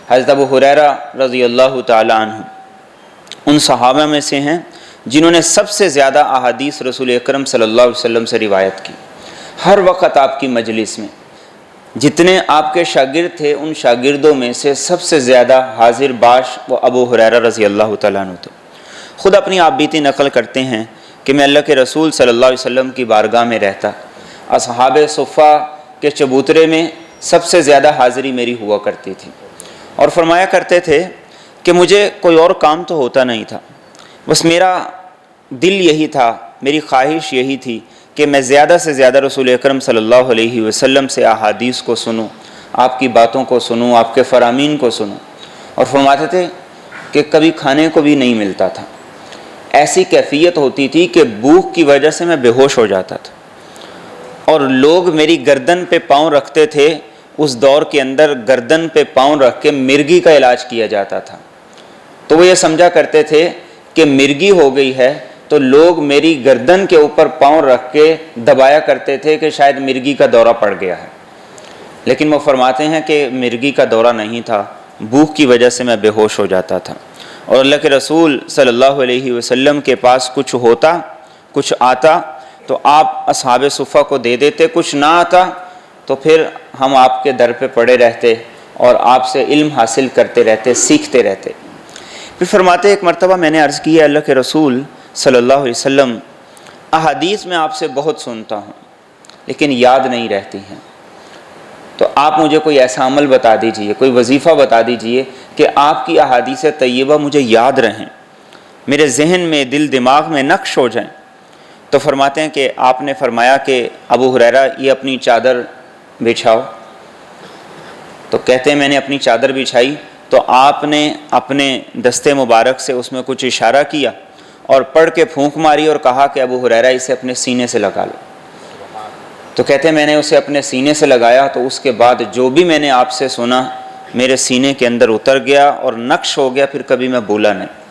حضرت ابو ہریرہ رضی اللہ تعالی عنہ ان صحابہ میں سے ہیں جنہوں نے سب سے زیادہ احادیث رسول اکرم صلی اللہ علیہ وسلم سے روایت کی۔ ہر وقت آپ کی مجلس میں جتنے آپ کے شاگرد تھے ان شاگردوں میں سے سب سے زیادہ حاضر باش وہ ابو ہریرہ رضی اللہ تعالیٰ عنہ تھے۔ خود اپنی آپ بیتی نقل کرتے ہیں کہ میں اللہ کے رسول صلی اللہ علیہ وسلم کی بارگاہ میں رہتا، اصحاب صفہ کے چبوترے میں سب سے زیادہ حاضری میری ہوا کرتی تھی، اور فرمایا کرتے تھے کہ مجھے کوئی اور کام تو ہوتا نہیں تھا، بس میرا دل یہی تھا، میری خواہش یہی تھی کہ میں زیادہ سے زیادہ رسول اکرم صلی اللہ علیہ وسلم سے احادیث کو سنوں، آپ کی باتوں کو سنوں، آپ کے فرامین کو سنوں۔ اور فرماتے تھے کہ کبھی کھانے کو بھی نہیں ملتا تھا، ایسی کیفیت ہوتی تھی کہ بھوک کی وجہ سے میں بے ہوش ہو جاتا تھا، اور لوگ میری گردن پہ پاؤں رکھتے تھے۔ اس دور کے اندر گردن پہ پاؤں رکھ کے مرگی کا علاج کیا جاتا تھا، تو وہ یہ سمجھا کرتے تھے کہ مرگی ہو گئی ہے، تو لوگ میری گردن کے اوپر پاؤں رکھ کے دبایا کرتے تھے کہ شاید مرگی کا دورہ پڑ گیا ہے، لیکن وہ فرماتے ہیں کہ مرگی کا دورہ نہیں تھا، بھوک کی وجہ سے میں بے ہوش ہو جاتا تھا۔ اور اللہ کے رسول صلی اللہ علیہ وسلم کے پاس کچھ ہوتا، کچھ آتا تو آپ اصحاب صفہ کو دے دیتے، کچھ نہ آتا تو پھر ہم آپ کے در پہ پڑے رہتے اور آپ سے علم حاصل کرتے رہتے، سیکھتے رہتے۔ پھر فرماتے ایک مرتبہ میں نے عرض کی ہے اللہ کے رسول صلی اللہ علیہ وسلم، احادیث میں آپ سے بہت سنتا ہوں لیکن یاد نہیں رہتی ہیں، تو آپ مجھے کوئی ایسا عمل بتا دیجئے، کوئی وظیفہ بتا دیجئے کہ آپ کی احادیث طیبہ مجھے یاد رہیں، میرے ذہن میں، دل دماغ میں نقش ہو جائیں۔ تو فرماتے ہیں کہ آپ نے فرمایا کہ ابو ہریرہ یہ اپنی چادر بچھاؤ، تو کہتے ہیں میں نے اپنی چادر بچھائی تو آپ نے اپنے دستے مبارک سے اس میں کچھ اشارہ کیا اور پڑھ کے پھونک ماری اور کہا کہ ابو ہریرہ اسے اپنے سینے سے لگا لو۔ تو کہتے ہیں میں نے اسے اپنے سینے سے لگایا تو اس کے بعد جو بھی میں نے آپ سے سنا میرے سینے کے اندر اتر گیا اور نقش ہو گیا، پھر کبھی میں بھولا نہیں۔